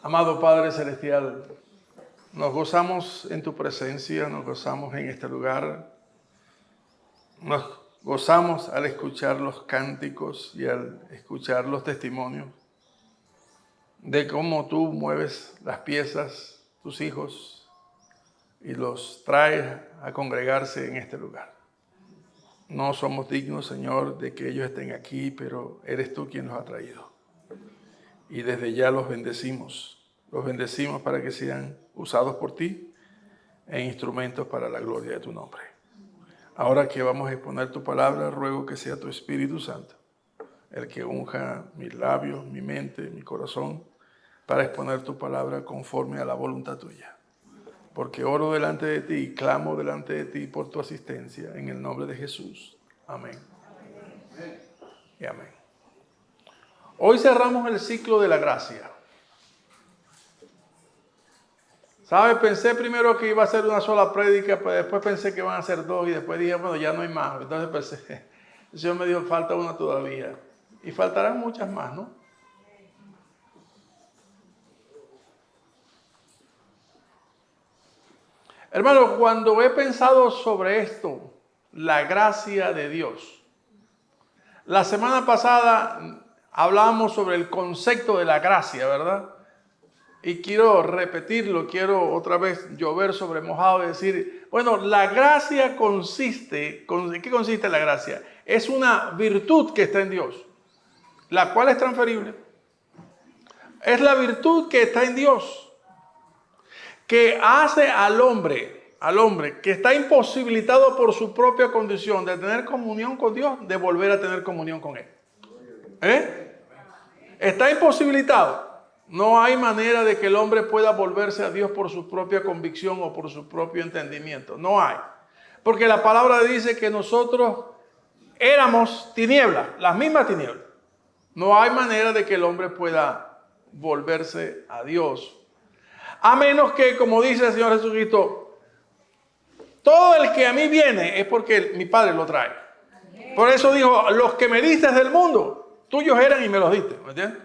Amado Padre Celestial, nos gozamos en tu presencia, nos gozamos en este lugar, nos gozamos al escuchar los cánticos y al escuchar los testimonios de cómo tú mueves las piezas, tus hijos, y los traes a congregarse en este lugar. No somos dignos, Señor, de que ellos estén aquí, pero eres tú quien los ha traído. Y desde ya los bendecimos para que sean usados por ti e instrumentos para la gloria de tu nombre. Ahora que vamos a exponer tu palabra, ruego que sea tu Espíritu Santo el que unja mis labios, mi mente, mi corazón, para exponer tu palabra conforme a la voluntad tuya. Porque oro delante de ti y clamo delante de ti por tu asistencia, en el nombre de Jesús. Amén. Amén. Y amén. Hoy cerramos el ciclo de la gracia. ¿Sabe? Pensé primero que iba a ser una sola prédica, pero después pensé que iban a ser dos y después dije, bueno, ya no hay más. Entonces pensé, el Señor me dijo, falta una todavía. Y faltarán muchas más, ¿no? Hermano, cuando he pensado sobre esto, la gracia de Dios, la semana pasada hablábamos sobre el concepto de la gracia, ¿verdad? Y quiero repetirlo, quiero otra vez llover sobre mojado y decir, bueno, la gracia consiste, ¿en qué consiste la gracia? Es una virtud que está en Dios, la cual es transferible. Es la virtud que está en Dios, que hace al hombre que está imposibilitado por su propia condición de tener comunión con Dios, de volver a tener comunión con Él. Está imposibilitado. No hay manera de que el hombre pueda volverse a Dios por su propia convicción o por su propio entendimiento. No hay. Porque la palabra dice que nosotros éramos tinieblas, las mismas tinieblas. No hay manera de que el hombre pueda volverse a Dios. A menos que, como dice el Señor Jesucristo, todo el que a mí viene es porque mi Padre lo trae. Por eso dijo, los que me diste del mundo, tuyos eran y me los diste. ¿Me entiendes?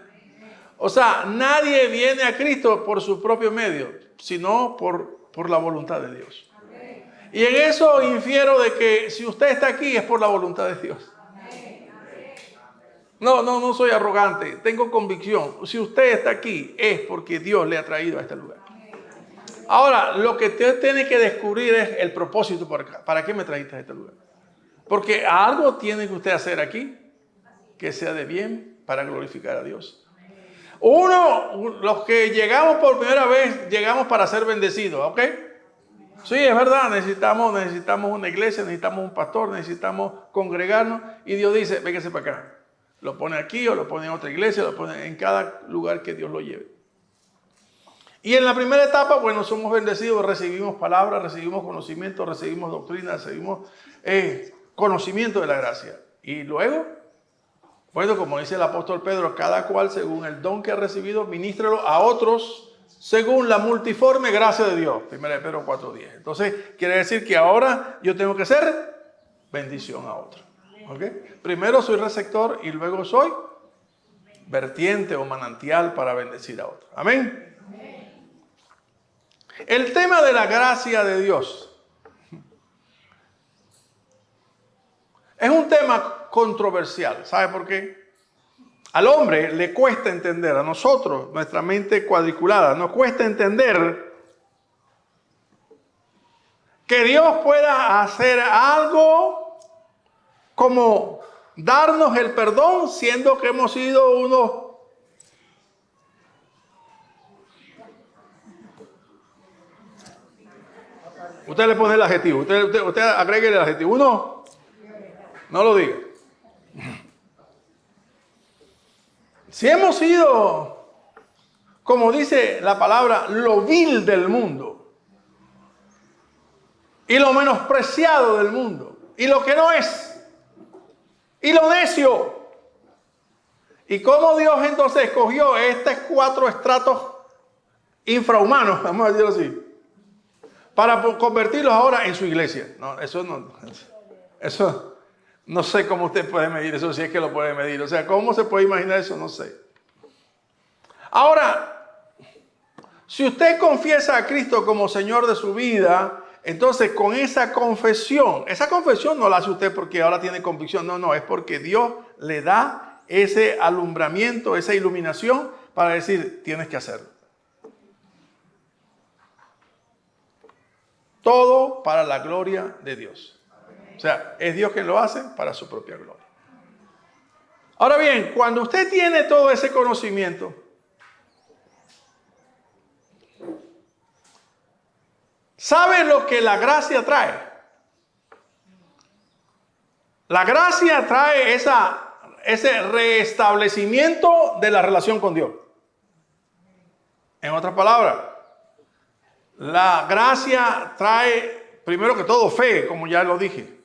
O sea, nadie viene a Cristo por su propio medio, sino por la voluntad de Dios. Y en eso infiero de que si usted está aquí es por la voluntad de Dios. No soy arrogante, tengo convicción. Si usted está aquí es porque Dios le ha traído a este lugar. Ahora, lo que usted tiene que descubrir es el propósito por acá. ¿Para qué me trajiste a este lugar? Porque algo tiene que usted hacer aquí que sea de bien para glorificar a Dios. Los que llegamos por primera vez, llegamos para ser bendecidos, ¿ok? Sí, es verdad, necesitamos una iglesia, necesitamos un pastor, necesitamos congregarnos. Y Dios dice, véngase para acá. Lo pone aquí o lo pone en otra iglesia, lo pone en cada lugar que Dios lo lleve. Y en la primera etapa, bueno, somos bendecidos, recibimos palabras, recibimos conocimiento, recibimos doctrina, recibimos conocimiento de la gracia. Y luego, bueno, como dice el apóstol Pedro, cada cual según el don que ha recibido, ministrelo a otros según la multiforme gracia de Dios. 1 Pedro 4:10. Entonces, quiere decir que ahora yo tengo que ser bendición a otro. ¿Okay? Primero soy receptor y luego soy vertiente o manantial para bendecir a otro. Amén. El tema de la gracia de Dios es un tema controversial. ¿Sabe por qué? Al hombre le cuesta entender, a nosotros, nuestra mente cuadriculada, nos cuesta entender que Dios pueda hacer algo como darnos el perdón, siendo que hemos sido unos... Usted le pone el adjetivo, usted agregue el adjetivo. Uno, no lo diga. Si hemos sido, como dice la palabra, lo vil del mundo y lo menospreciado del mundo y lo que no es y lo necio, y cómo Dios entonces escogió estos 4 estratos infrahumanos, vamos a decirlo así, para convertirlos ahora en su iglesia. No, eso no sé cómo usted puede medir eso, si es que lo puede medir. O sea, ¿cómo se puede imaginar eso? No sé. Ahora, Si usted confiesa a Cristo como Señor de su vida, entonces con esa confesión no la hace usted porque ahora tiene convicción, no, es porque Dios le da ese alumbramiento, esa iluminación para decir, tienes que hacerlo. Todo para la gloria de Dios. O sea, es Dios quien lo hace para su propia gloria. Ahora bien, cuando usted tiene todo ese conocimiento, ¿sabe lo que la gracia trae? La gracia trae ese restablecimiento de la relación con Dios. En otras palabras, la gracia trae, primero que todo, fe, como ya lo dije.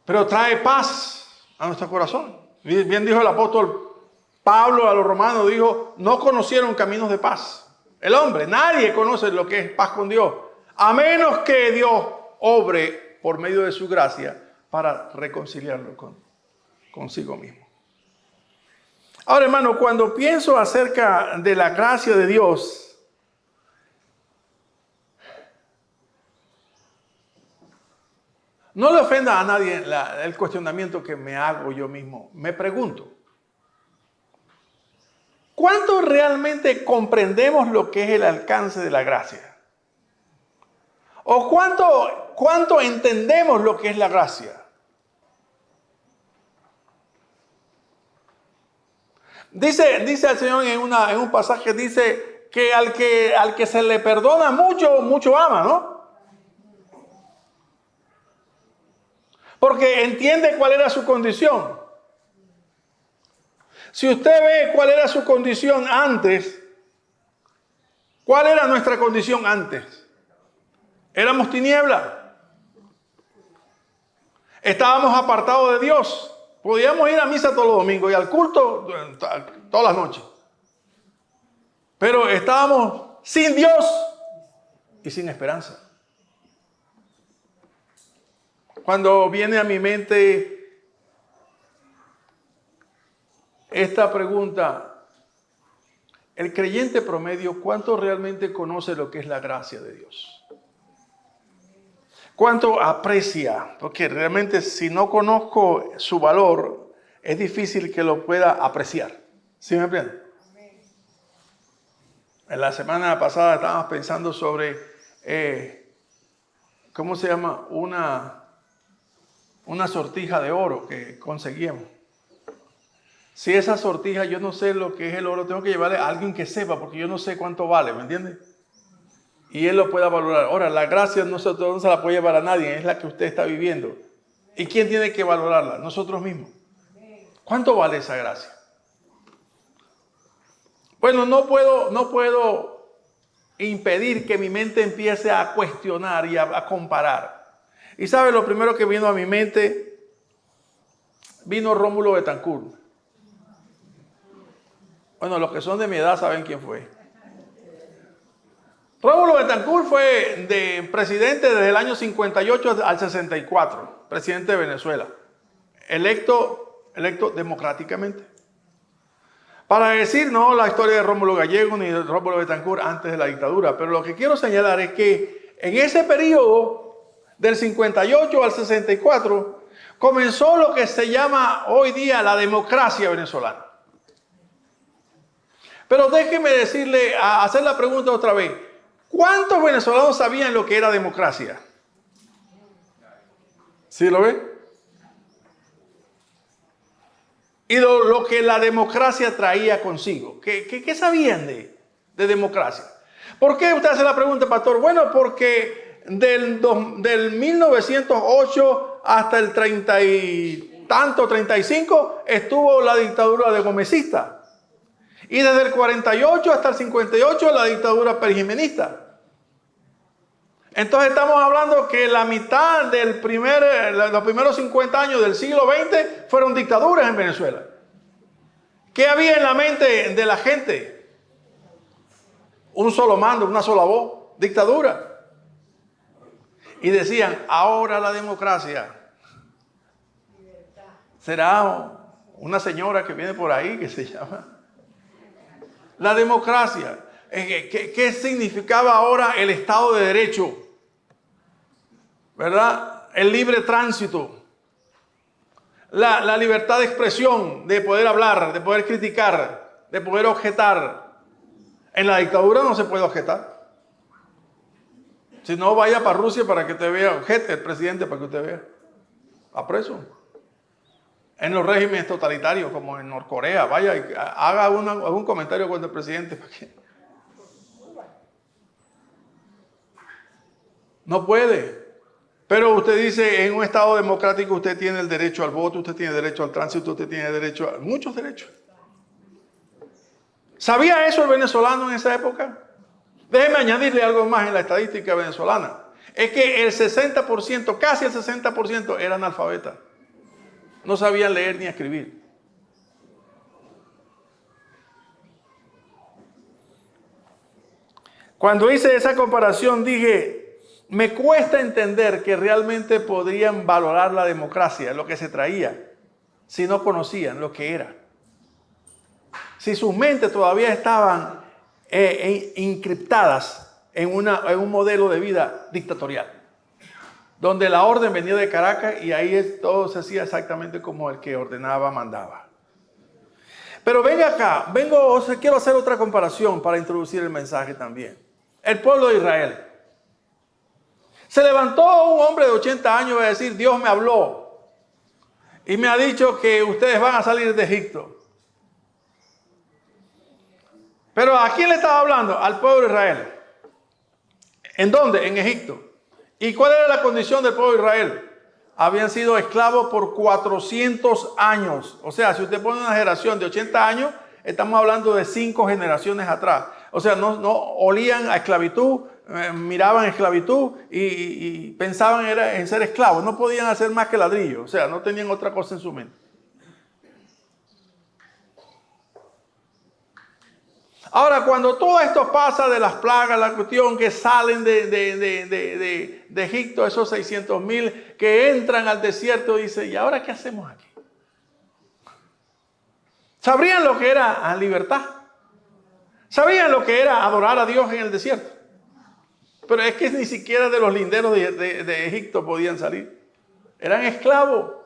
Pero trae paz a nuestro corazón. Bien dijo el apóstol Pablo a los romanos, dijo, no conocieron caminos de paz. El hombre, nadie conoce lo que es paz con Dios, a menos que Dios obre por medio de su gracia para reconciliarlo consigo mismo. Ahora, hermano, cuando pienso acerca de la gracia de Dios, no le ofenda a nadie el cuestionamiento que me hago yo mismo. Me pregunto, ¿cuánto realmente comprendemos lo que es el alcance de la gracia? ¿O cuánto entendemos lo que es la gracia? Dice el Señor en un pasaje, dice que al que se le perdona mucho, mucho ama, ¿no? Porque entiende cuál era su condición. Si usted ve cuál era su condición antes, ¿cuál era nuestra condición antes? Éramos tinieblas. Estábamos apartados de Dios. Podíamos ir a misa todos los domingos y al culto todas las noches. Pero estábamos sin Dios y sin esperanza. Cuando viene a mi mente esta pregunta, el creyente promedio, ¿cuánto realmente conoce lo que es la gracia de Dios? ¿Cuánto aprecia? Porque realmente si no conozco su valor, es difícil que lo pueda apreciar. ¿Sí me entienden? En la semana pasada estábamos pensando sobre, ¿cómo se llama? Una sortija de oro que conseguimos. Si esa sortija, yo no sé lo que es el oro, tengo que llevarle a alguien que sepa, porque yo no sé cuánto vale, ¿me entiende? Y él lo pueda valorar. Ahora, la gracia nosotros no se la puede llevar a nadie, es la que usted está viviendo. ¿Y quién tiene que valorarla? Nosotros mismos. ¿Cuánto vale esa gracia? Bueno, no puedo impedir que mi mente empiece a cuestionar y a comparar. Y sabe, lo primero que vino a mi mente, vino Rómulo Betancourt. Bueno, los que son de mi edad saben quién fue. Rómulo Betancourt fue presidente desde el año 58 al 64, presidente de Venezuela, electo democráticamente. Para decir no la historia de Rómulo Gallego ni de Rómulo Betancourt antes de la dictadura, pero lo que quiero señalar es que en ese periodo del 58 al 64 comenzó lo que se llama hoy día la democracia venezolana. Pero déjeme hacer la pregunta otra vez. ¿Cuántos venezolanos sabían lo que era democracia? ¿Sí lo ve? Y lo que la democracia traía consigo. ¿Qué sabían de democracia? ¿Por qué usted hace la pregunta, pastor? Bueno, porque del 1908 hasta el 35, estuvo la dictadura de Gómezista. Y desde el 48 hasta el 58 la dictadura perijimenista. Entonces estamos hablando que la mitad los primeros 50 años del siglo XX fueron dictaduras en Venezuela. ¿Qué había en la mente de la gente? Un solo mando, una sola voz, dictadura. Y decían, ahora la democracia será una señora que viene por ahí que se llama la democracia. ¿Qué significaba ahora el Estado de Derecho? ¿Verdad? El libre tránsito. La libertad de expresión, de poder hablar, de poder criticar, de poder objetar. En la dictadura no se puede objetar. Si no, vaya para Rusia para que te vea, objete el presidente para que usted vea. A preso. En los regímenes totalitarios, como en Norcorea, vaya y haga algún comentario contra el presidente. ¿Para qué? No puede. Pero usted dice, en un Estado democrático usted tiene el derecho al voto, usted tiene derecho al tránsito, usted tiene derecho a muchos derechos. ¿Sabía eso el venezolano en esa época? Déjeme añadirle algo más en la estadística venezolana. Es que el 60%, casi el 60% eran analfabetas. No sabían leer ni escribir. Cuando hice esa comparación dije, me cuesta entender que realmente podrían valorar la democracia, lo que se traía, si no conocían lo que era. Si sus mentes todavía estaban encriptadas en un modelo de vida dictatorial, donde la orden venía de Caracas y ahí todo se hacía exactamente como el que ordenaba, mandaba. Pero venga acá, quiero hacer otra comparación para introducir el mensaje también. El pueblo de Israel. Se levantó un hombre de 80 años y va a decir, Dios me habló y me ha dicho que ustedes van a salir de Egipto. Pero ¿a quién le estaba hablando? Al pueblo de Israel. ¿En dónde? En Egipto. ¿Y cuál era la condición del pueblo de Israel? Habían sido esclavos por 400 años. O sea, si usted pone una generación de 80 años, estamos hablando de 5 generaciones atrás. O sea, no olían a esclavitud, miraban esclavitud y pensaban en ser esclavos. No podían hacer más que ladrillo. O sea, no tenían otra cosa en su mente. Ahora, cuando todo esto pasa de las plagas, la cuestión que salen de Egipto, esos 600,000 que entran al desierto, dice, ¿y ahora qué hacemos aquí? ¿Sabrían lo que era libertad? ¿Sabían lo que era adorar a Dios en el desierto? Pero es que ni siquiera de los linderos de Egipto podían salir. Eran esclavos.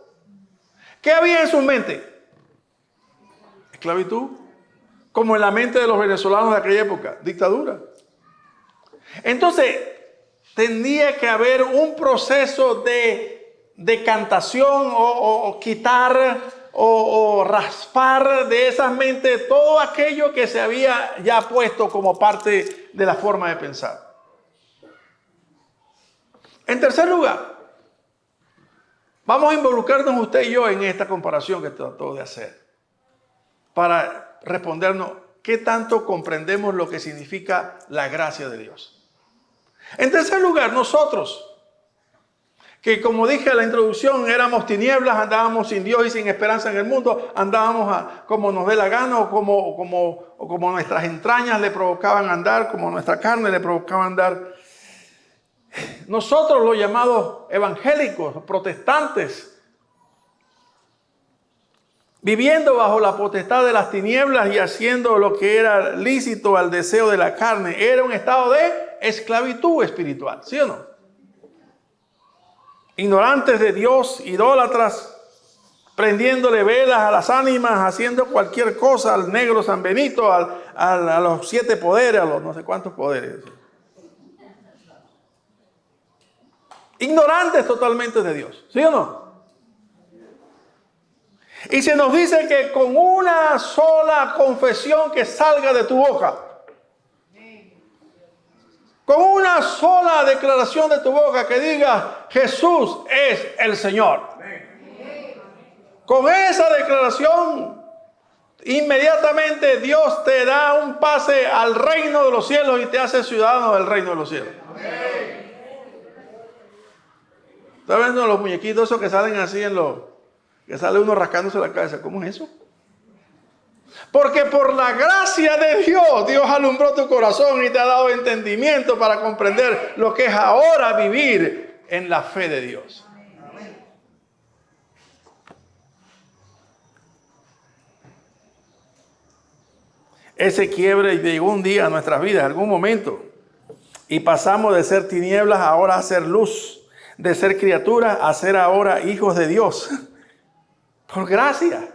¿Qué había en su mente? Esclavitud. Como en la mente de los venezolanos de aquella época, dictadura. Entonces, tendría que haber un proceso de decantación o quitar o raspar de esas mentes todo aquello que se había ya puesto como parte de la forma de pensar. En tercer lugar, vamos a involucrarnos usted y yo en esta comparación que trató de hacer para respondernos qué tanto comprendemos lo que significa la gracia de Dios. En tercer lugar, nosotros, que como dije en la introducción, éramos tinieblas, andábamos sin Dios y sin esperanza en el mundo, andábamos como nos dé la gana o como nuestras entrañas le provocaban andar, como nuestra carne le provocaba andar. Nosotros los llamados evangélicos, protestantes, viviendo bajo la potestad de las tinieblas y haciendo lo que era lícito al deseo de la carne, era un estado de esclavitud espiritual, ¿sí o no? Ignorantes de Dios, idólatras, prendiéndole velas a las ánimas, haciendo cualquier cosa al negro San Benito, a los 7 poderes, a los no sé cuántos poderes. Ignorantes totalmente de Dios, ¿sí o no? Y se nos dice que con una sola confesión que salga de tu boca, con una sola declaración de tu boca que diga Jesús es el Señor, con esa declaración inmediatamente Dios te da un pase al reino de los cielos y te hace ciudadano del reino de los cielos. ¿Estás viendo los muñequitos esos que salen así que sale uno rascándose la cabeza? ¿Cómo es eso? Porque por la gracia de Dios, Dios alumbró tu corazón y te ha dado entendimiento para comprender lo que es ahora vivir en la fe de Dios. ese quiebre llegó un día a nuestras vidas, en algún momento. Y pasamos de ser tinieblas ahora a ser luz. De ser criaturas a ser ahora hijos de Dios. Por gracia.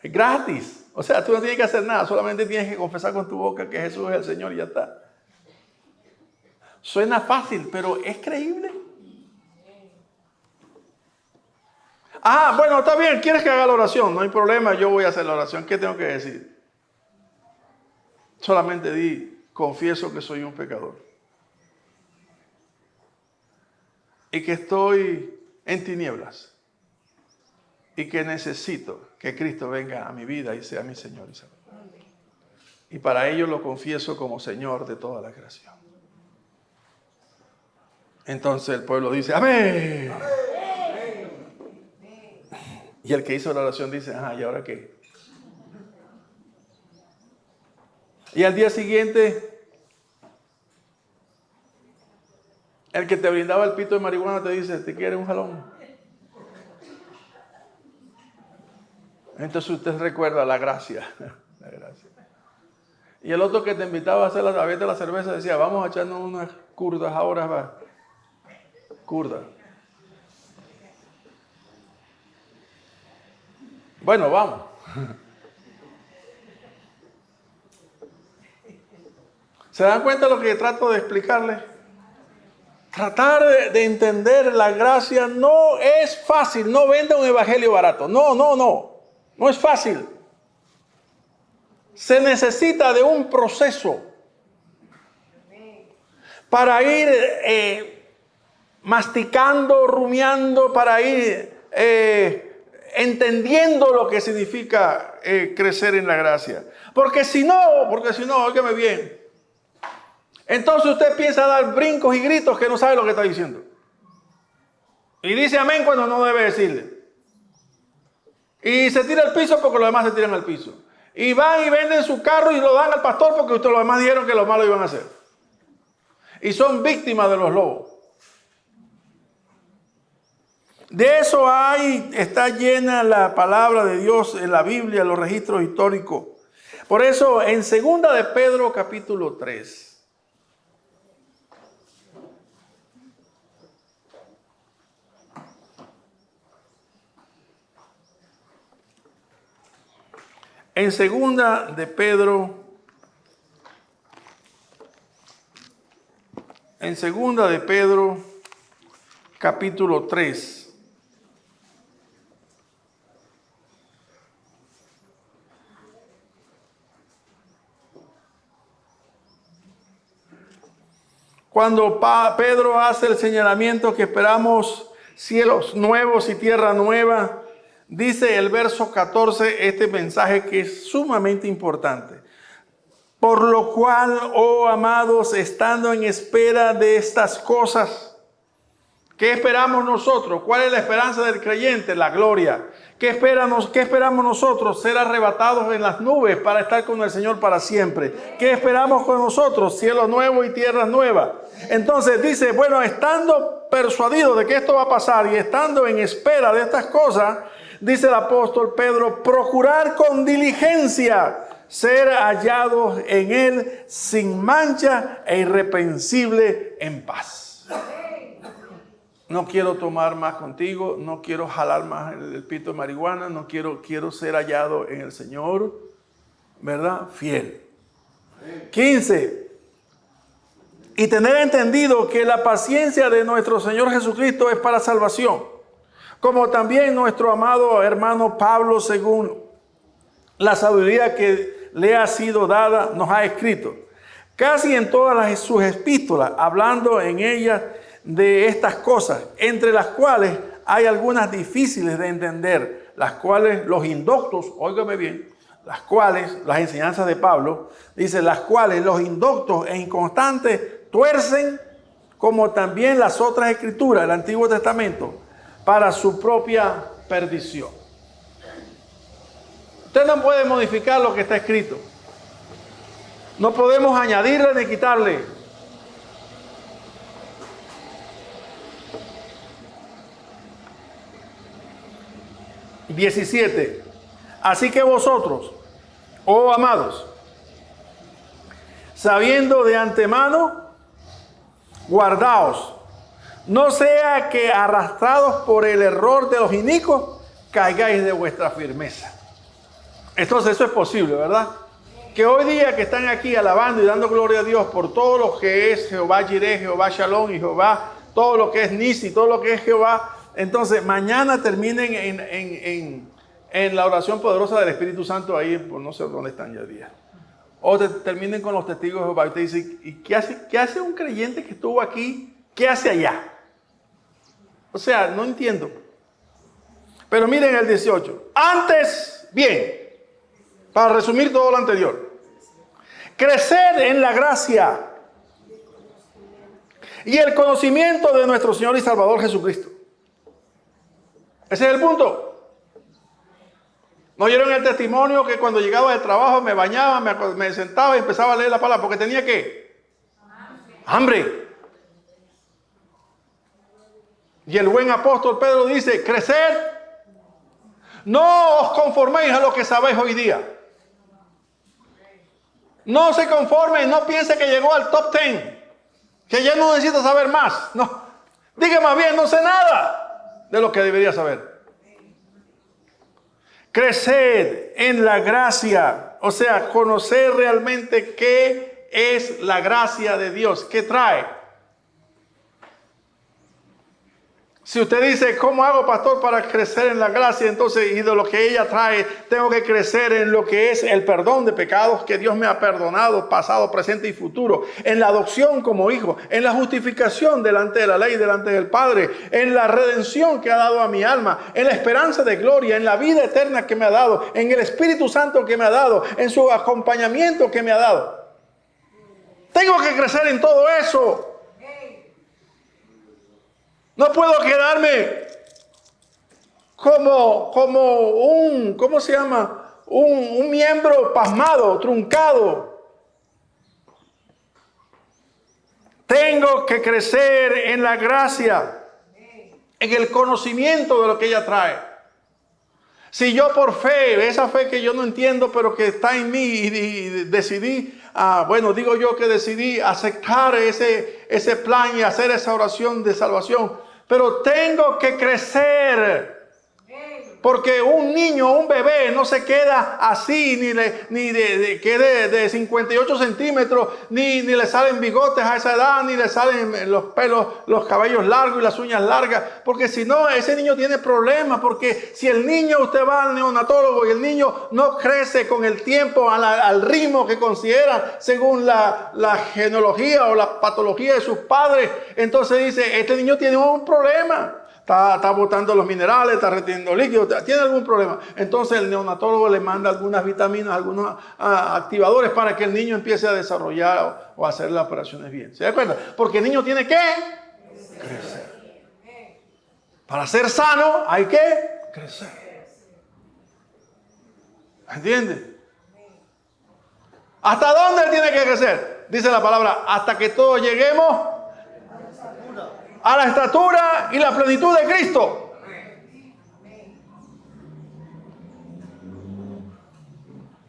Es gratis. O sea, tú no tienes que hacer nada. Solamente tienes que confesar con tu boca que Jesús es el Señor y ya está. Suena fácil, pero es creíble. Ah, bueno, está bien. ¿Quieres que haga la oración? No hay problema. Yo voy a hacer la oración. ¿Qué tengo que decir? Solamente di, confieso que soy un pecador. Y que estoy en tinieblas. Y que necesito que Cristo venga a mi vida y sea mi Señor y Salvador. Y para ello lo confieso como Señor de toda la creación. Entonces el pueblo dice, ¡amén! Y el que hizo la oración dice, ajá, ¿y ahora qué? Y al día siguiente, el que te brindaba el pito de marihuana te dice, ¿te quiere un jalón? Entonces usted recuerda la gracia. La gracia. Y el otro que te invitaba a hacer la gaveta de la cerveza decía, vamos a echarnos unas curdas ahora, va. Curda. Bueno, vamos. ¿Se dan cuenta de lo que trato de explicarles? Tratar de entender la gracia no es fácil. No venda un evangelio barato. No. No es fácil. Se necesita de un proceso para ir masticando, rumiando, para ir entendiendo lo que significa crecer en la gracia. Porque si no, óigame bien, entonces usted piensa dar brincos y gritos que no sabe lo que está diciendo. Y dice amén cuando no debe decirle. Y se tira al piso porque los demás se tiran al piso. Y van y venden su carro y lo dan al pastor porque los demás dijeron que lo malo iban a hacer. Y son víctimas de los lobos. De eso está llena la palabra de Dios en la Biblia, en los registros históricos. Por eso en 2 de Pedro capítulo 3. En 2 de Pedro, capítulo 3. Cuando Pedro hace el señalamiento que esperamos cielos nuevos y tierra nueva, dice el verso 14 este mensaje que es sumamente importante. Por lo cual, oh amados, estando en espera de estas cosas, ¿qué esperamos nosotros? ¿Cuál es la esperanza del creyente? La gloria. ¿Qué esperamos nosotros? Ser arrebatados en las nubes para estar con el Señor para siempre. ¿Qué esperamos con nosotros? Cielo nuevo y tierra nueva. Entonces dice, bueno, estando persuadidos de que esto va a pasar y estando en espera de estas cosas, dice el apóstol Pedro, procurar con diligencia ser hallados en él sin mancha e irreprensible en paz. No quiero tomar más contigo, no quiero jalar más el pito de marihuana, quiero ser hallado en el Señor, ¿verdad? Fiel. 15. Y tener entendido que la paciencia de nuestro Señor Jesucristo es para salvación, como también nuestro amado hermano Pablo, según la sabiduría que le ha sido dada, nos ha escrito. Casi en todas sus epístolas, hablando en ellas de estas cosas, entre las cuales hay algunas difíciles de entender, las cuales los indoctos, óigame bien, las enseñanzas de Pablo, dice, las cuales los indoctos e inconstantes tuercen, como también las otras escrituras del Antiguo Testamento, para su propia perdición. Usted no puede modificar lo que está escrito. No podemos añadirle ni quitarle. ...17... Así que vosotros, oh amados, sabiendo de antemano, guardaos, no sea que arrastrados por el error de los inicuos, caigáis de vuestra firmeza. Entonces eso es posible, ¿verdad? Que hoy día que están aquí alabando y dando gloria a Dios por todo lo que es Jehová Jireh, Jehová Shalom y Jehová, todo lo que es Nisi, todo lo que es Jehová, entonces mañana terminen en la oración poderosa del Espíritu Santo ahí, pues no sé dónde están ya día. O terminen con los testigos de Jehová y te dicen, ¿y qué hace un creyente que estuvo aquí? ¿Qué hace allá? O sea, no entiendo. Pero miren el 18. Antes, bien, para resumir todo lo anterior, crecer en la gracia y el conocimiento de nuestro Señor y Salvador Jesucristo. Ese es el punto. ¿No oyeron el testimonio que cuando llegaba del trabajo me bañaba, me sentaba y empezaba a leer la palabra? Porque tenía ¿qué? Hambre. Y el buen apóstol Pedro dice, crecer, no os conforméis a lo que sabéis hoy día. No se conformen, no piense que llegó al top 10, que ya no necesita saber más. No, diga más bien, no sé nada de lo que debería saber. Crecer en la gracia, o sea, conocer realmente qué es la gracia de Dios, qué trae. Si usted dice, ¿cómo hago, pastor, para crecer en la gracia? Entonces, y de lo que ella trae, tengo que crecer en lo que es el perdón de pecados que Dios me ha perdonado, pasado, presente y futuro. En la adopción como hijo, en la justificación delante de la ley, delante del Padre, en la redención que ha dado a mi alma, en la esperanza de gloria, en la vida eterna que me ha dado, en el Espíritu Santo que me ha dado, en su acompañamiento que me ha dado. Tengo que crecer en todo eso. No puedo quedarme como un, ¿cómo se llama? Un miembro pasmado, truncado. Tengo que crecer en la gracia, en el conocimiento de lo que ella trae. Si yo por fe, esa fe que yo no entiendo, pero que está en mí y decidí, digo yo que decidí aceptar ese plan y hacer esa oración de salvación. Pero tengo que crecer. Porque un niño, un bebé, no se queda así, ni quede de 58 centímetros, ni le salen bigotes a esa edad, ni le salen los pelos, los cabellos largos y las uñas largas. Porque si no, ese niño tiene problemas. Porque si el niño, usted va al neonatólogo y el niño no crece con el tiempo al ritmo que considera según la genealogía o la patología de sus padres, entonces dice, este niño tiene un problema. Está botando los minerales, está reteniendo líquidos, tiene algún problema. Entonces el neonatólogo le manda algunas vitaminas, algunos activadores para que el niño empiece a desarrollar o a hacer las operaciones bien. ¿Se da cuenta? Porque el niño tiene que crecer. Para ser sano hay que crecer. ¿Entiende? ¿Hasta dónde él tiene que crecer? Dice la palabra, hasta que todos lleguemos a la estatura y la plenitud de Cristo.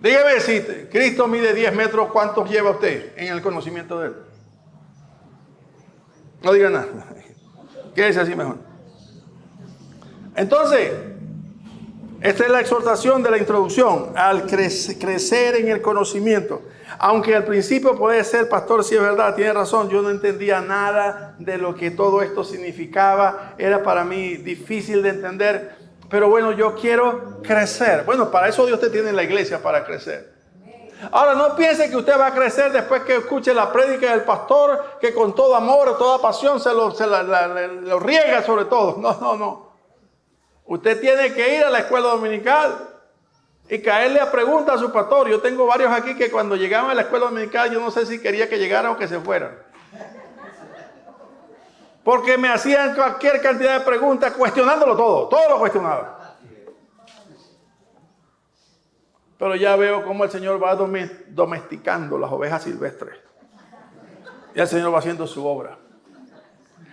Dígame, si Cristo mide 10 metros, ¿cuántos lleva usted en el conocimiento de Él? No diga nada. Quédese así mejor. Entonces, esta es la exhortación de la introducción, al crecer en el conocimiento. Aunque al principio puede ser, pastor, si es verdad, tiene razón, yo no entendía nada de lo que todo esto significaba, era para mí difícil de entender, pero bueno, yo quiero crecer. Bueno, para eso Dios te tiene en la iglesia, para crecer. Ahora, no piense que usted va a crecer después que escuche la prédica del pastor, que con todo amor, toda pasión se lo riega sobre todo. No. Usted tiene que ir a la escuela dominical y caerle a preguntas a su pastor. Yo tengo varios aquí que cuando llegaban a la escuela dominical yo no sé si quería que llegaran o que se fueran. Porque me hacían cualquier cantidad de preguntas cuestionándolo todo lo cuestionaba. Pero ya veo cómo el Señor va domesticando las ovejas silvestres. Y el Señor va haciendo su obra.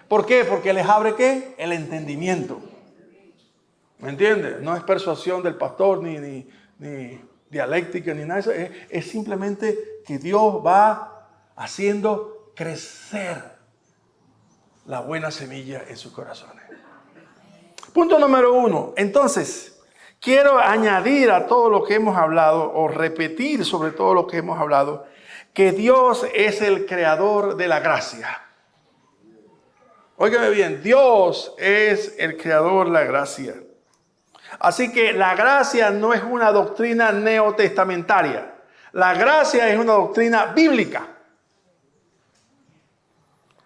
¿Por qué? Porque les abre ¿qué? El entendimiento. ¿Me entiende? No es persuasión del pastor, ni dialéctica, ni nada de eso. Es simplemente que Dios va haciendo crecer la buena semilla en sus corazones. Punto número 1. Entonces, quiero añadir a todo lo que hemos hablado, o repetir sobre todo lo que hemos hablado, que Dios es el creador de la gracia. Óigame bien, Dios es el creador de la gracia. Así que la gracia no es una doctrina neotestamentaria. La gracia es una doctrina bíblica.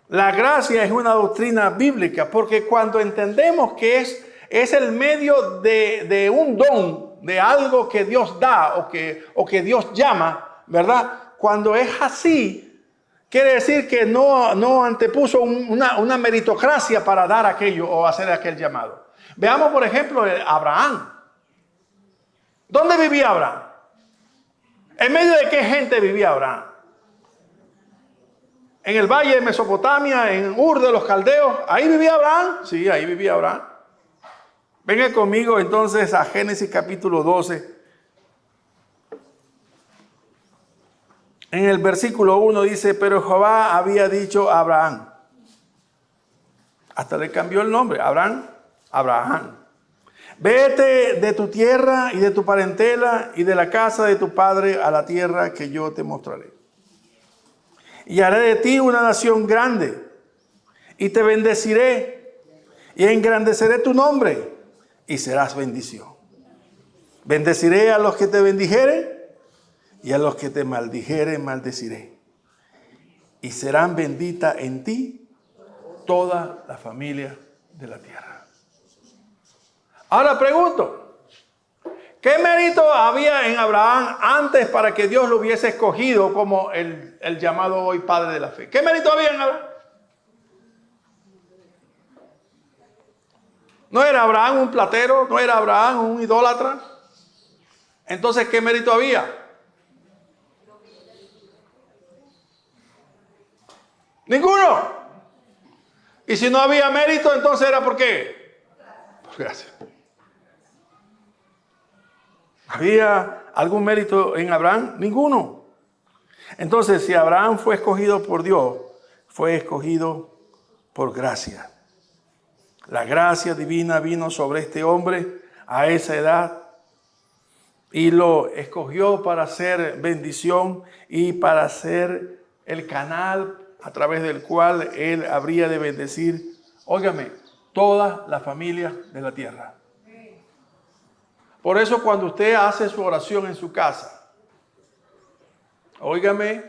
La gracia es una doctrina bíblica porque cuando entendemos que es el medio de un don, de algo que Dios da o que Dios llama, ¿verdad? Cuando es así, quiere decir que no antepuso una meritocracia para dar aquello o hacer aquel llamado. Veamos, por ejemplo, Abraham. ¿Dónde vivía Abraham? ¿En medio de qué gente vivía Abraham? En el valle de Mesopotamia, en Ur de los Caldeos. ¿Ahí vivía Abraham? Sí, ahí vivía Abraham. Venga conmigo entonces a Génesis capítulo 12. En el versículo 1 dice, pero Jehová había dicho a Abraham. Hasta le cambió el nombre. Abraham. Vete de tu tierra y de tu parentela y de la casa de tu padre a la tierra que yo te mostraré. Y haré de ti una nación grande y te bendeciré y engrandeceré tu nombre y serás bendición. Bendeciré a los que te bendijeren y a los que te maldijeren maldeciré. Y serán benditas en ti toda la familia de la tierra. Ahora pregunto, ¿qué mérito había en Abraham antes para que Dios lo hubiese escogido como el llamado hoy padre de la fe? ¿Qué mérito había en Abraham? ¿No era Abraham un platero? ¿No era Abraham un idólatra? Entonces, ¿qué mérito había? Ninguno. Y si no había mérito, entonces era ¿por qué? Por gracia. ¿Había algún mérito en Abraham? Ninguno. Entonces, si Abraham fue escogido por Dios, fue escogido por gracia. La gracia divina vino sobre este hombre a esa edad y lo escogió para ser bendición y para ser el canal a través del cual él habría de bendecir, óigame, toda la familia de la tierra. Por eso cuando usted hace su oración en su casa, óigame,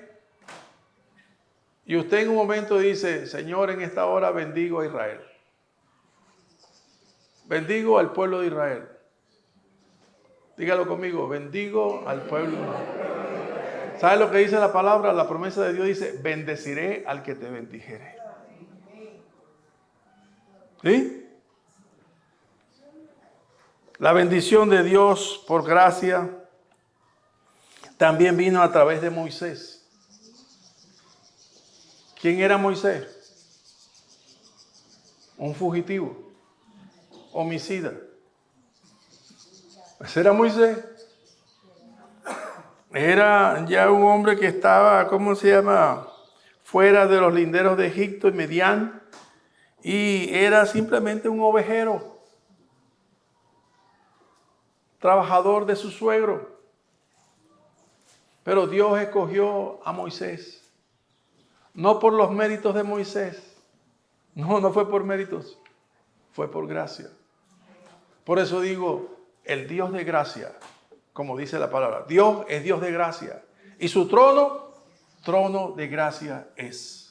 y usted en un momento dice, Señor, en esta hora bendigo a Israel. Bendigo al pueblo de Israel. Dígalo conmigo, bendigo al pueblo. ¿Sabe lo que dice la palabra? La promesa de Dios dice, bendeciré al que te bendijere. ¿Sí? La bendición de Dios por gracia también vino a través de Moisés. ¿Quién era Moisés? Un fugitivo, homicida. Ese era Moisés. Era ya un hombre que estaba, ¿cómo se llama? Fuera de los linderos de Egipto y Midian. Y era simplemente un ovejero. Trabajador de su suegro. Pero Dios escogió a Moisés. No por los méritos de Moisés. No fue por méritos. Fue por gracia. Por eso digo, el Dios de gracia, como dice la palabra, Dios es Dios de gracia. Y su trono, trono de gracia es.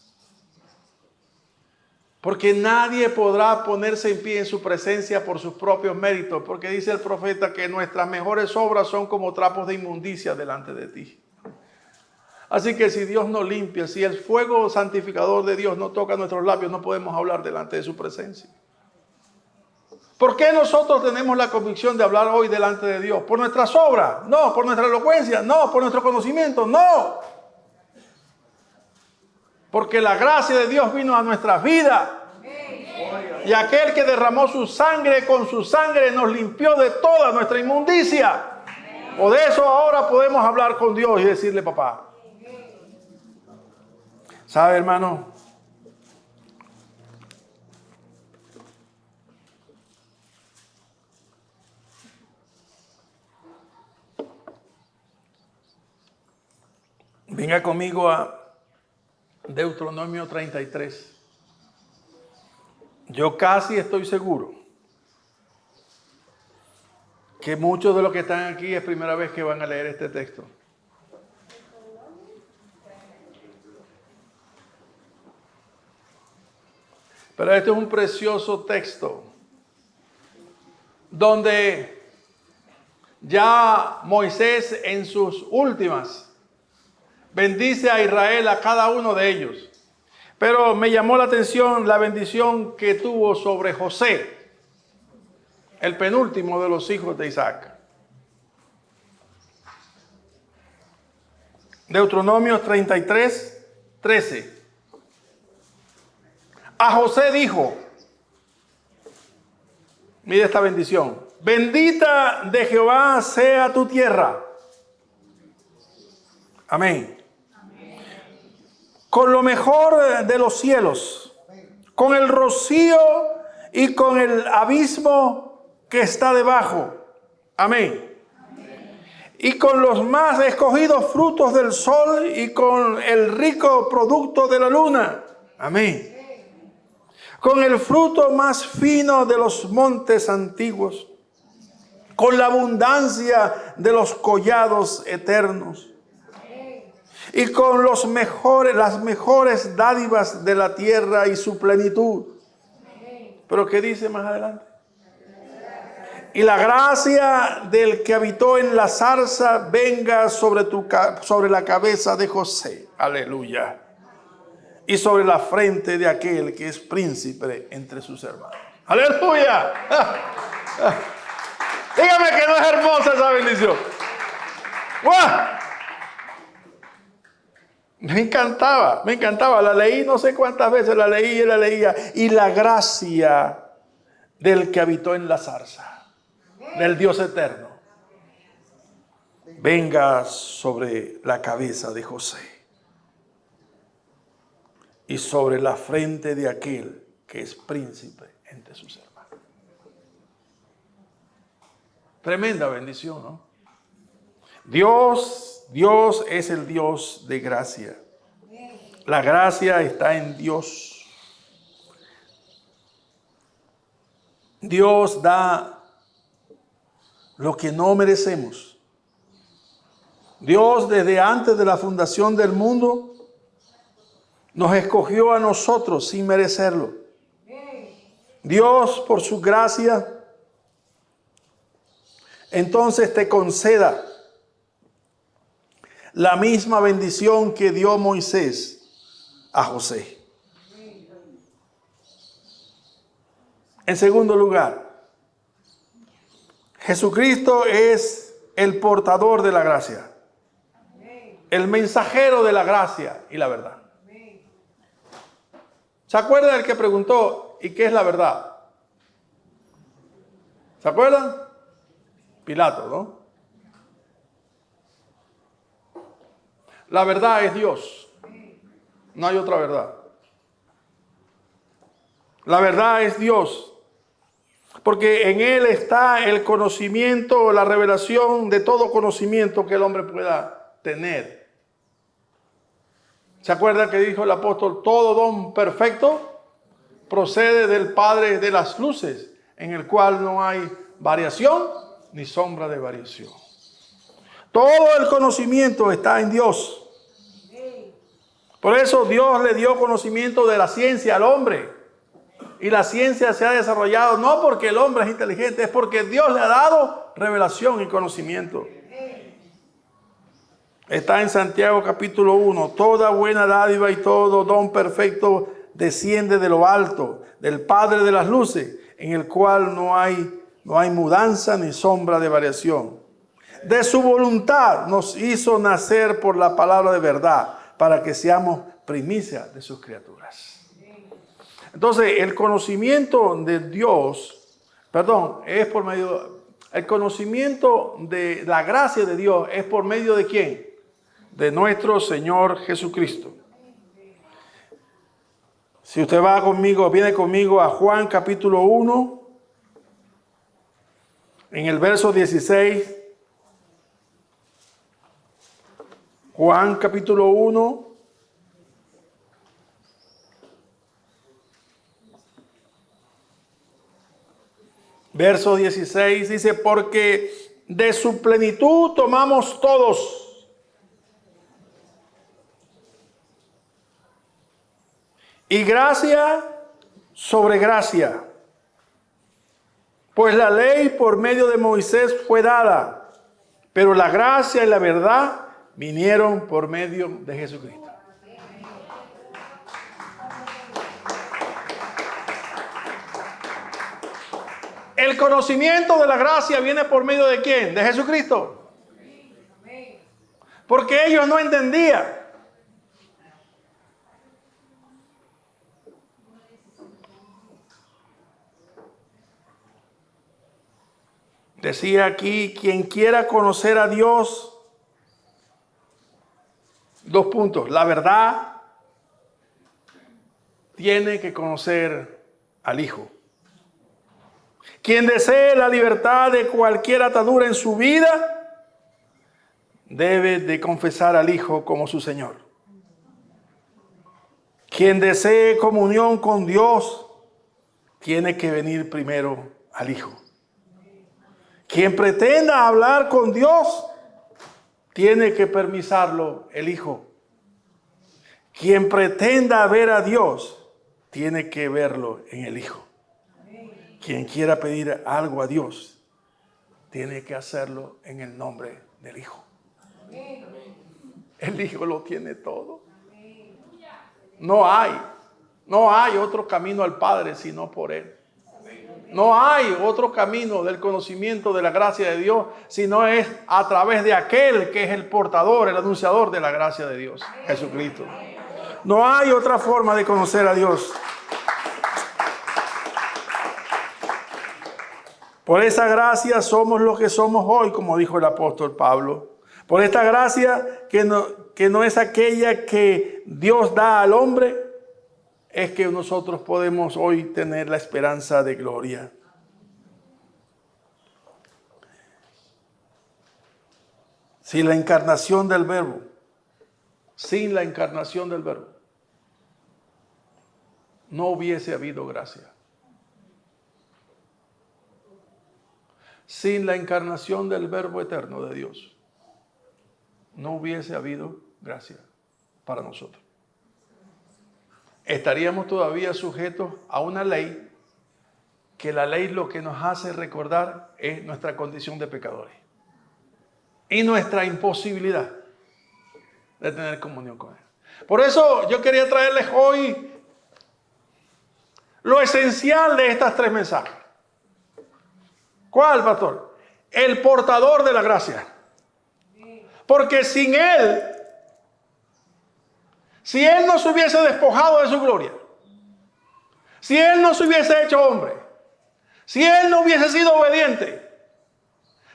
Porque nadie podrá ponerse en pie en su presencia por sus propios méritos. Porque dice el profeta que nuestras mejores obras son como trapos de inmundicia delante de ti. Así que si Dios nos limpia, si el fuego santificador de Dios no toca nuestros labios, no podemos hablar delante de su presencia. ¿Por qué nosotros tenemos la convicción de hablar hoy delante de Dios? ¿Por nuestras obras? No. ¿Por nuestra elocuencia? No. ¿Por nuestro conocimiento? No. Porque la gracia de Dios vino a nuestras vidas. Y aquel que derramó su sangre, con su sangre nos limpió de toda nuestra inmundicia. Por eso ahora podemos hablar con Dios y decirle, papá. ¿Sabe, hermano? Venga conmigo a Deuteronomio 33. Yo casi estoy seguro que muchos de los que están aquí es primera vez que van a leer este texto. Pero este es un precioso texto donde ya Moisés en sus últimas bendice a Israel, a cada uno de ellos. Pero me llamó la atención la bendición que tuvo sobre José, el penúltimo de los hijos de Isaac. Deuteronomio 33, 13. A José dijo, mire esta bendición: bendita de Jehová sea tu tierra. Amén. Con lo mejor de los cielos, con el rocío y con el abismo que está debajo. Amén. Y con los más escogidos frutos del sol y con el rico producto de la luna. Amén. Con el fruto más fino de los montes antiguos, con la abundancia de los collados eternos, y con las mejores dádivas de la tierra y su plenitud. Pero ¿qué dice más adelante? Y la gracia del que habitó en la zarza venga sobre la cabeza de José. Aleluya. Y sobre la frente de aquel que es príncipe entre sus hermanos. ¡Aleluya! Dígame que no es hermosa esa bendición. ¡Wow! Me encantaba. La leí no sé cuántas veces, la leía. Y la gracia del que habitó en la zarza, del Dios eterno, venga sobre la cabeza de José. Y sobre la frente de aquel que es príncipe entre sus hermanos. Tremenda bendición, ¿no? Dios es el Dios de gracia. La gracia está en Dios. Dios da lo que no merecemos. Dios, desde antes de la fundación del mundo, nos escogió a nosotros sin merecerlo. Dios, por su gracia, entonces te conceda la misma bendición que dio Moisés a José. En segundo lugar, Jesucristo es el portador de la gracia, el mensajero de la gracia y la verdad. ¿Se acuerdan del que preguntó, ¿y qué es la verdad? ¿Se acuerdan? Pilato, ¿no? La verdad es Dios. No hay otra verdad. La verdad es Dios. Porque en Él está el conocimiento, la revelación de todo conocimiento que el hombre pueda tener. ¿Se acuerdan que dijo el apóstol? Todo don perfecto procede del Padre de las luces, en el cual no hay variación ni sombra de variación. Todo el conocimiento está en Dios. Por eso Dios le dio conocimiento de la ciencia al hombre. Y la ciencia se ha desarrollado no porque el hombre es inteligente, es porque Dios le ha dado revelación y conocimiento. Está en Santiago capítulo 1. Toda buena dádiva y todo don perfecto desciende de lo alto, del Padre de las luces, en el cual no hay mudanza ni sombra de variación. De su voluntad nos hizo nacer por la palabra de verdad, para que seamos primicia de sus criaturas. Entonces, el conocimiento de Dios, es por medio, el conocimiento de la gracia de Dios es por medio de ¿quién? De nuestro Señor Jesucristo. Si usted va conmigo, viene conmigo a Juan capítulo 1, en el verso 16. Juan capítulo 1. Verso 16 dice, porque de su plenitud tomamos todos. Y gracia sobre gracia. Pues la ley por medio de Moisés fue dada, pero la gracia y la verdad vinieron por medio de Jesucristo. El conocimiento de la gracia viene por medio de ¿quién? De Jesucristo. Porque ellos no entendían. Decía aquí, quien quiera conocer a Dios, 2 puntos, la verdad, tiene que conocer al Hijo. Quien desee la libertad de cualquier atadura en su vida, debe de confesar al Hijo como su Señor. Quien desee comunión con Dios, tiene que venir primero al Hijo. Quien pretenda hablar con Dios, tiene que permisarlo el Hijo. Quien pretenda ver a Dios, tiene que verlo en el Hijo. Quien quiera pedir algo a Dios, tiene que hacerlo en el nombre del Hijo. El Hijo lo tiene todo. No hay otro camino al Padre sino por Él. No hay otro camino del conocimiento de la gracia de Dios, sino es a través de aquel que es el portador, el anunciador de la gracia de Dios, Jesucristo. No hay otra forma de conocer a Dios. Por esa gracia somos lo que somos hoy, como dijo el apóstol Pablo. Por esta gracia que no es aquella que Dios da al hombre, es que nosotros podemos hoy tener la esperanza de gloria. Sin la encarnación del Verbo, no hubiese habido gracia. Sin la encarnación del Verbo eterno de Dios, no hubiese habido gracia para nosotros. Estaríamos todavía sujetos a una ley, que la ley lo que nos hace recordar es nuestra condición de pecadores y nuestra imposibilidad de tener comunión con Él. Por eso yo quería traerles hoy lo esencial de estas 3 mensajes. ¿Cuál, pastor? El portador de la gracia. Porque sin Él, si Él no se hubiese despojado de su gloria, si Él no se hubiese hecho hombre, si Él no hubiese sido obediente,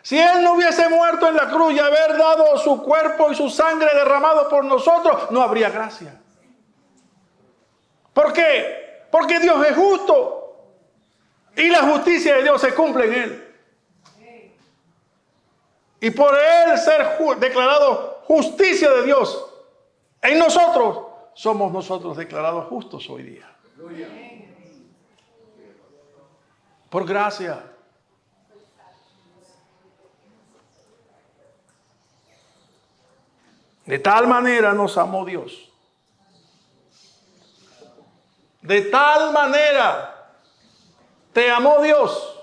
si Él no hubiese muerto en la cruz y haber dado su cuerpo y su sangre derramado por nosotros, no habría gracia. ¿Por qué? Porque Dios es justo y la justicia de Dios se cumple en Él. Y por Él ser declarado justicia de Dios en nosotros, somos nosotros declarados justos hoy día. Por gracia. De tal manera nos amó Dios. De tal manera te amó Dios,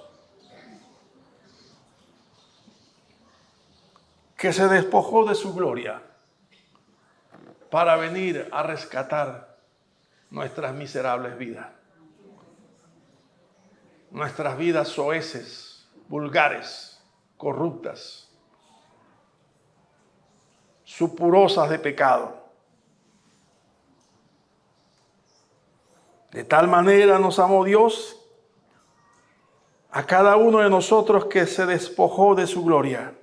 que se despojó de su gloria para venir a rescatar nuestras miserables vidas. Nuestras vidas soeces, vulgares, corruptas, supurosas de pecado. De tal manera nos amó Dios a cada uno de nosotros que se despojó de su gloria.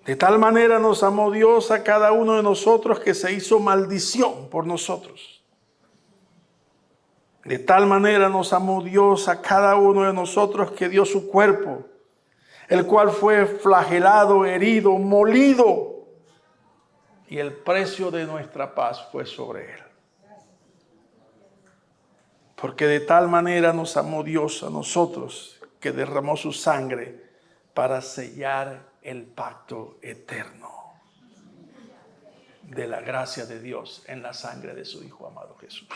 De tal manera nos amó Dios a cada uno de nosotros que se hizo maldición por nosotros. De tal manera nos amó Dios a cada uno de nosotros que dio su cuerpo, el cual fue flagelado, herido, molido, y el precio de nuestra paz fue sobre él. Porque de tal manera nos amó Dios a nosotros que derramó su sangre para sellar el pacto eterno de la gracia de Dios en la sangre de su Hijo amado Jesús.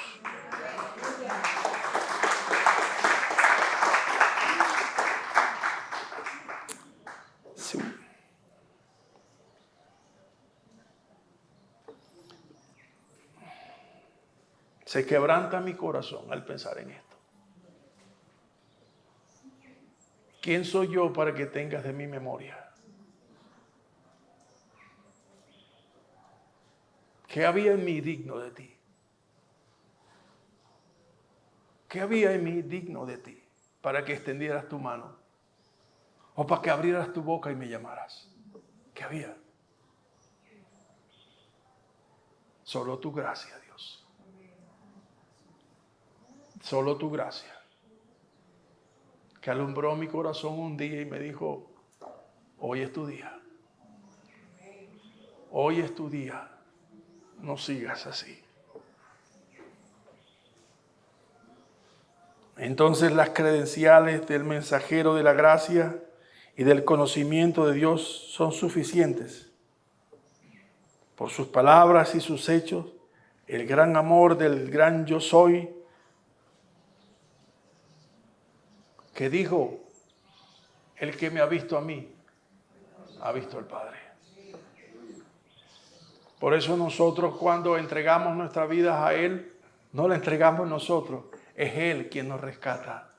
Sí. Se quebranta mi corazón al pensar en esto. ¿Quién soy yo para que tengas de mi memoria? ¿Qué había en mí digno de ti? ¿Qué había en mí digno de ti para que extendieras tu mano? ¿O para que abrieras tu boca y me llamaras? ¿Qué había? Solo tu gracia, Dios. Solo tu gracia. Que alumbró mi corazón un día y me dijo, hoy es tu día. Hoy es tu día. No sigas así. Entonces las credenciales del mensajero de la gracia y del conocimiento de Dios son suficientes. Por sus palabras y sus hechos, el gran amor del gran yo soy, que dijo, el que me ha visto a mí, ha visto al Padre. Por eso nosotros cuando entregamos nuestras vidas a Él, no la entregamos nosotros, es Él quien nos rescata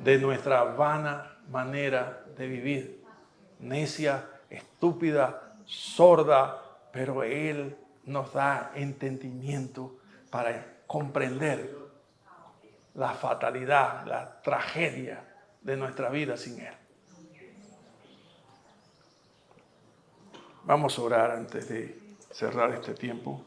de nuestra vana manera de vivir. Necia, estúpida, sorda, pero Él nos da entendimiento para comprender la fatalidad, la tragedia de nuestra vida sin Él. Vamos a orar antes de cerrar este tiempo.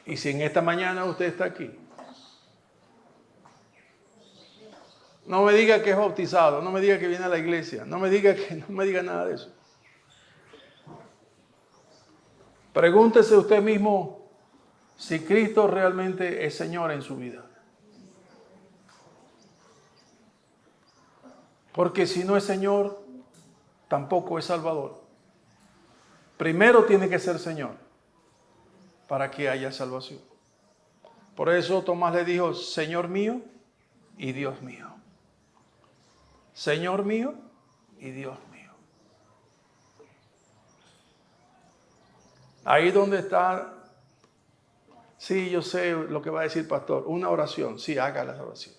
Y si en esta mañana usted está aquí, no me diga que es bautizado, no me diga que viene a la iglesia, no me diga nada de eso. Pregúntese usted mismo si Cristo realmente es Señor en su vida. Porque si no es Señor, tampoco es Salvador. Primero tiene que ser Señor para que haya salvación. Por eso Tomás le dijo, Señor mío y Dios mío. Señor mío y Dios mío. Ahí donde está, sí, yo sé lo que va a decir pastor, una oración, sí, haga la oración.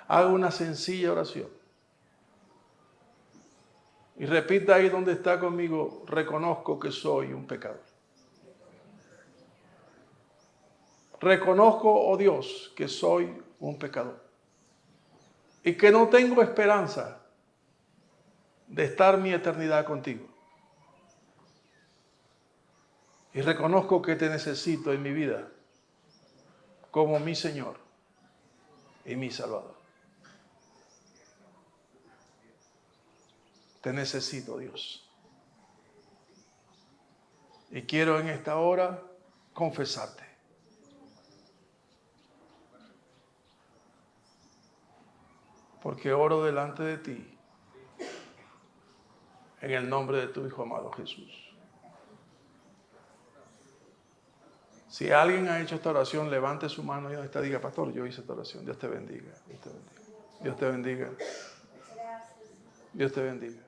Haga una sencilla oración. Y repita ahí donde está conmigo, reconozco que soy un pecador. Reconozco, oh Dios, que soy un pecador. Y que no tengo esperanza de estar mi eternidad contigo. Y reconozco que te necesito en mi vida como mi Señor y mi Salvador. Te necesito, Dios. Y quiero en esta hora confesarte. Porque oro delante de ti en el nombre de tu Hijo amado Jesús. Si alguien ha hecho esta oración, levante su mano y donde está, diga, pastor, yo hice esta oración. Dios te bendiga. Dios te bendiga. Dios te bendiga. Dios te bendiga.